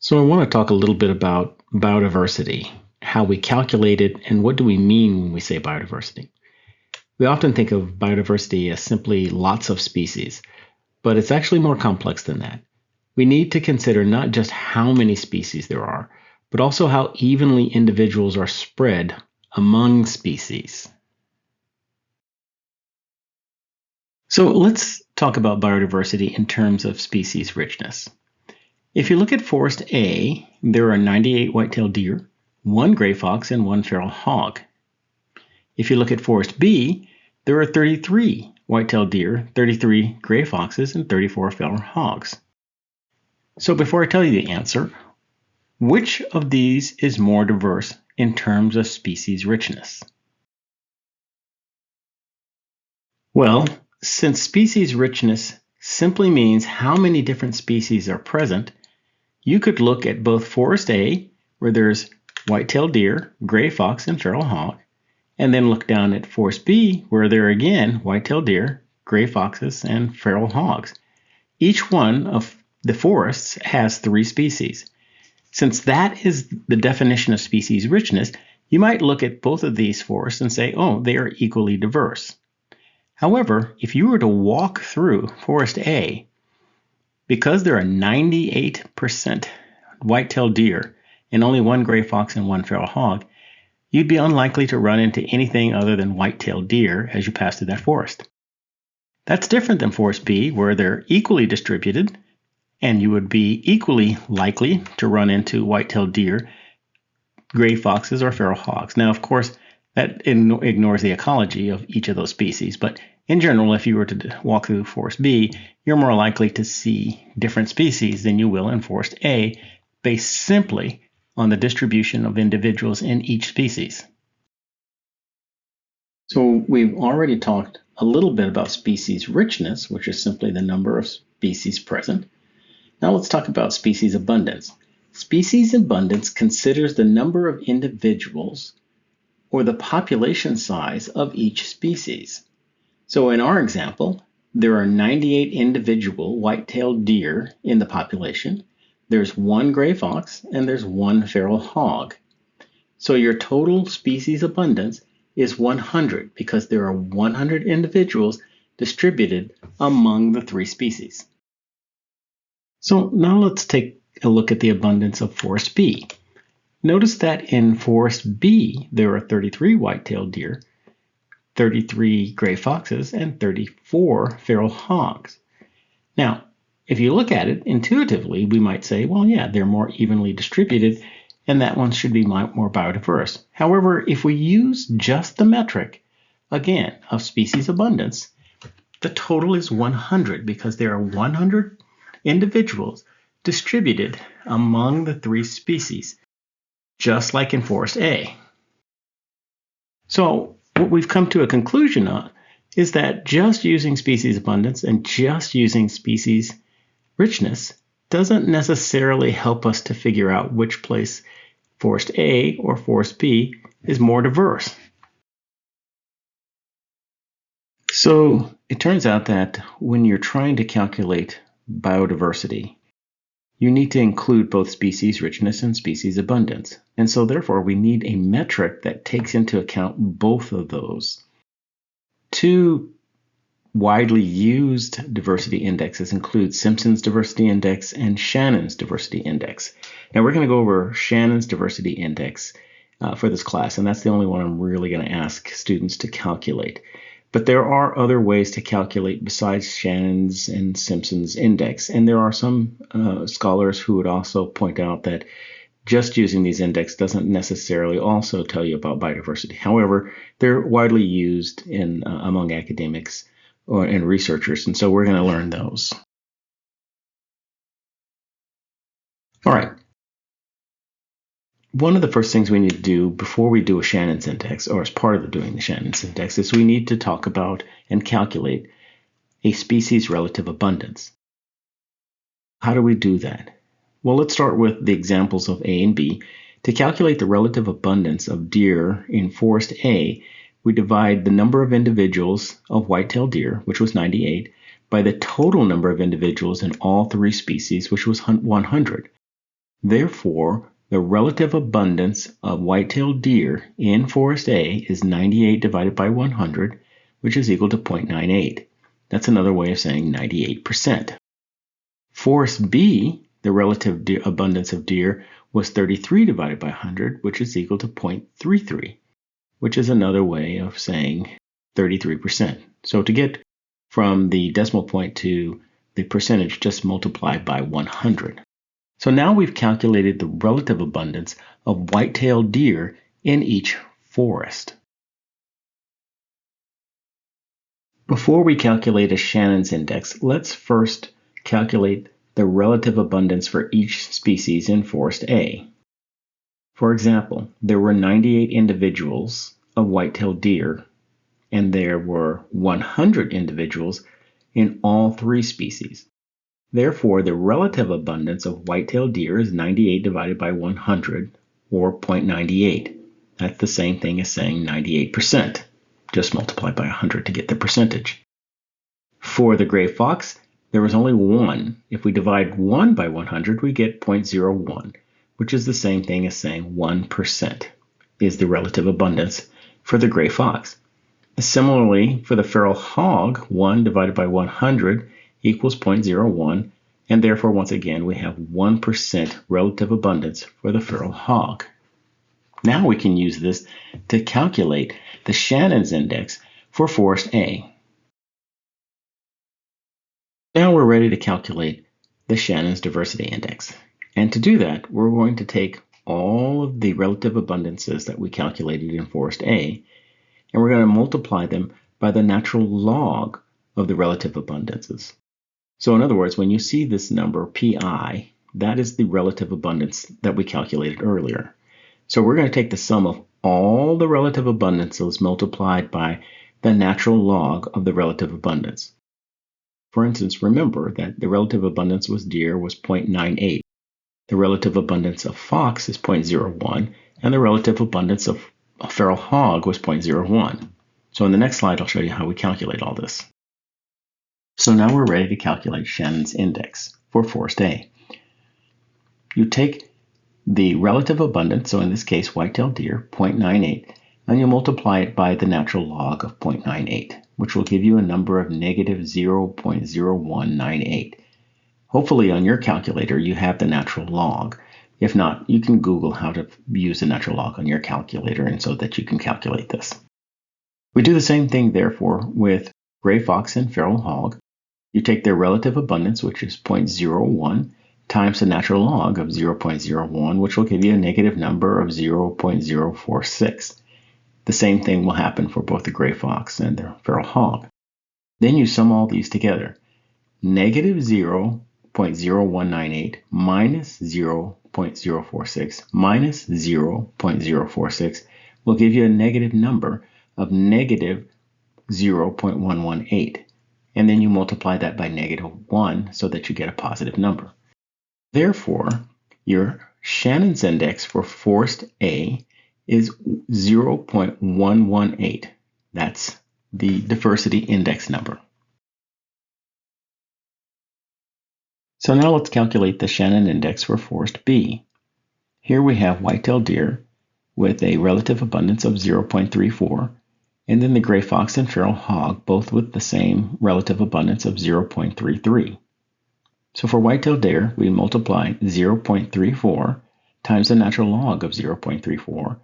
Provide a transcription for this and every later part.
So I want to talk a little bit about biodiversity, how we calculate it, and what do we mean when we say biodiversity. We often think of biodiversity as simply lots of species, but it's actually more complex than that. We need to consider not just how many species there are, but also how evenly individuals are spread among species. So let's talk about biodiversity in terms of species richness. If you look at Forest A, there are 98 white-tailed deer, 1 gray fox, and 1 feral hog. If you look at Forest B, there are 33 white-tailed deer, 33 gray foxes, and 34 feral hogs. So before I tell you the answer, which of these is more diverse in terms of species richness? Well, since species richness simply means how many different species are present, you could look at both Forest A, where there's white-tailed deer, gray fox, and feral hog, and then look down at Forest B, where there are again white-tailed deer, gray foxes, and feral hogs. Each one of the forests has 3 species. Since that is the definition of species richness, you might look at both of these forests and say, oh, they are equally diverse. However, if you were to walk through Forest A, because there are 98% white-tailed deer and only 1 gray fox and 1 feral hog, you'd be unlikely to run into anything other than white-tailed deer as you pass through that forest. That's different than Forest B, where they're equally distributed, and you would be equally likely to run into white-tailed deer, gray foxes, or feral hogs. Now, of course, that ignores the ecology of each of those species, but in general, if you were to walk through Forest B, you're more likely to see different species than you will in Forest A, based simply on the distribution of individuals in each species. So we've already talked a little bit about species richness, which is simply the number of species present. Now let's talk about species abundance. Species abundance considers the number of individuals or the population size of each species. So in our example, there are 98 individual white-tailed deer in the population. There's 1 gray fox and there's 1 feral hog. So your total species abundance is 100 because there are 100 individuals distributed among the 3 species. So now let's take a look at the abundance of Forest B. Notice that in Forest B, there are 33 white-tailed deer, 33 gray foxes, and 34 feral hogs. Now, if you look at it intuitively, we might say, well, yeah, they're more evenly distributed, and that one should be more biodiverse. However, if we use just the metric, again, of species abundance, the total is 100 because there are 100 individuals distributed among the 3 species, just like in Forest A. So what we've come to a conclusion on is that just using species abundance and just using species richness doesn't necessarily help us to figure out which place Forest A or Forest B is more diverse. So it turns out that when you're trying to calculate biodiversity, you need to include both species richness and species abundance. And so therefore, we need a metric that takes into account both of those. 2 widely used diversity indexes include Simpson's Diversity Index and Shannon's Diversity Index. Now we're going to go over Shannon's Diversity Index for this class, and that's the only one I'm really going to ask students to calculate. But there are other ways to calculate besides Shannon's and Simpson's index, and there are some scholars who would also point out that just using these index doesn't necessarily also tell you about biodiversity. However, they're widely used in among academics and researchers, and so we're going to learn those. All right. One of the first things we need to do before we do a Shannon's index, or as part of doing the Shannon's index, is we need to talk about and calculate a species relative abundance. How do we do that? Well, let's start with the examples of A and B. To calculate the relative abundance of deer in Forest A, we divide the number of individuals of white-tailed deer, which was 98, by the total number of individuals in all 3 species, which was 100. Therefore, the relative abundance of white-tailed deer in Forest A is 98 divided by 100, which is equal to 0.98. That's another way of saying 98%. Forest B, the relative abundance of deer, was 33 divided by 100, which is equal to 0.33, which is another way of saying 33%. So to get from the decimal point to the percentage, just multiply by 100. So now we've calculated the relative abundance of white-tailed deer in each forest. Before we calculate a Shannon's index, let's first calculate the relative abundance for each species in Forest A. For example, there were 98 individuals of white-tailed deer, and there were 100 individuals in all three species. Therefore, the relative abundance of white-tailed deer is 98 divided by 100, or 0.98. That's the same thing as saying 98%. Just multiply by 100 to get the percentage. For the gray fox, there was only one. If we divide 1 by 100, we get 0.01, which is the same thing as saying 1% is the relative abundance for the gray fox. Similarly, for the feral hog, 1 divided by 100 equals 0.01, and therefore, once again, we have 1% relative abundance for the feral hog. Now we can use this to calculate the Shannon's index for Forest A. Now we're ready to calculate the Shannon's diversity index. And to do that, we're going to take all of the relative abundances that we calculated in Forest A, and we're going to multiply them by the natural log of the relative abundances. So in other words, when you see this number, pi, that is the relative abundance that we calculated earlier. So we're going to take the sum of all the relative abundances multiplied by the natural log of the relative abundance. For instance, remember that the relative abundance was deer was 0.98. The relative abundance of fox is 0.01, and the relative abundance of a feral hog was 0.01. So in the next slide, I'll show you how we calculate all this. So now we're ready to calculate Shannon's index for Forest A. You take the relative abundance, so in this case, white-tailed deer, 0.98, and you multiply it by the natural log of 0.98, which will give you a number of negative 0.0198. Hopefully on your calculator, you have the natural log. If not, you can Google how to use the natural log on your calculator and so that you can calculate this. We do the same thing, therefore, with gray fox and feral hog. You take their relative abundance, which is 0.01, times the natural log of 0.01, which will give you a negative number of 0.046. The same thing will happen for both the gray fox and the feral hog. Then you sum all these together. Negative 0.0198 minus 0.046 minus 0.046 will give you a negative number of negative 0.118. And then you multiply that by negative 1 so that you get a positive number. Therefore, your Shannon's index for Forest A is 0.118. That's the diversity index number. So now let's calculate the Shannon index for Forest B. Here we have white-tailed deer with a relative abundance of 0.34, and then the gray fox and feral hog both with the same relative abundance of 0.33. So for white-tailed deer, we multiply 0.34 times the natural log of 0.34,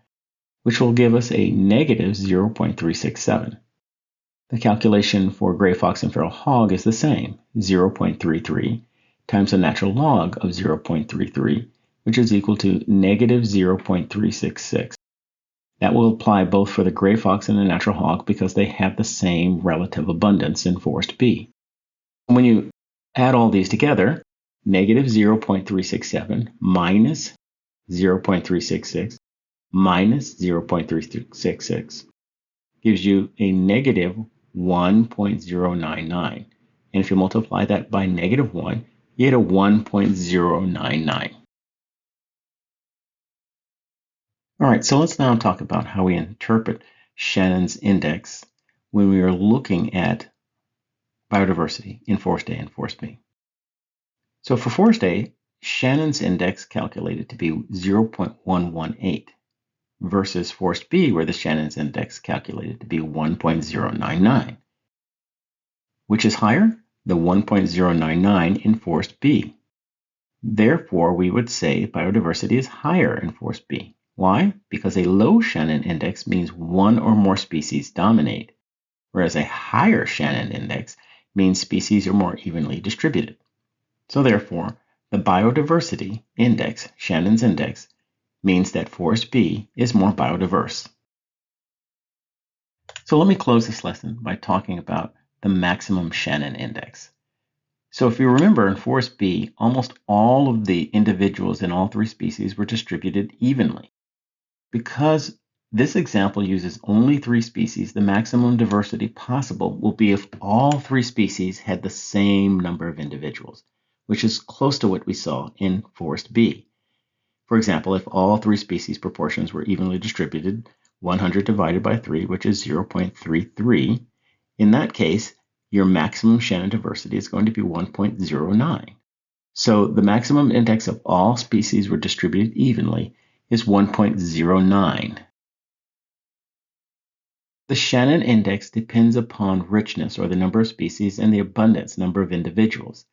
which will give us a negative 0.367. The calculation for gray fox and feral hog is the same, 0.33 times the natural log of 0.33, which is equal to negative 0.366. That will apply both for the gray fox and the natural hog because they have the same relative abundance in Forest B. When you add all these together, negative 0.367 minus 0.366 minus 0.366 gives you a negative 1.099. And if you multiply that by negative 1, you get a 1.099. All right, so let's now talk about how we interpret Shannon's index when we are looking at biodiversity in Forest A and Forest B. So for Forest A, Shannon's index calculated to be 0.118 versus forest B, where the Shannon's index calculated to be 1.099. Which is higher? The 1.099 in forest B. Therefore, we would say biodiversity is higher in forest B. Why? Because a low Shannon index means one or more species dominate, whereas a higher Shannon index means species are more evenly distributed. So therefore, the biodiversity index, Shannon's index, means that forest B is more biodiverse. So let me close this lesson by talking about the maximum Shannon index. So if you remember, in forest B, almost all of the individuals in all three species were distributed evenly. Because this example uses only three species, the maximum diversity possible will be if all three species had the same number of individuals, which is close to what we saw in forest B. For example, if all three species proportions were evenly distributed, 100 divided by 3, which is 0.33, in that case, your maximum Shannon diversity is going to be 1.09. So the maximum index of all species were distributed evenly is 1.09. The Shannon index depends upon richness, or the number of species, and the abundance, number of individuals.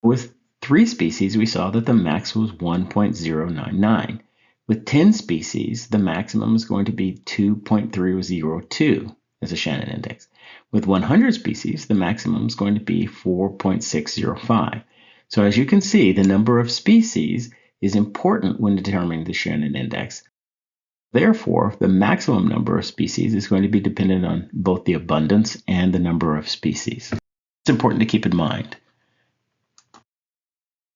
With 3 species, we saw that the max was 1.099. With 10 species, the maximum is going to be 2.302 as a Shannon index. With 100 species, the maximum is going to be 4.605. So as you can see, the number of species is important when determining the Shannon index. Therefore, the maximum number of species is going to be dependent on both the abundance and the number of species. It's important to keep in mind.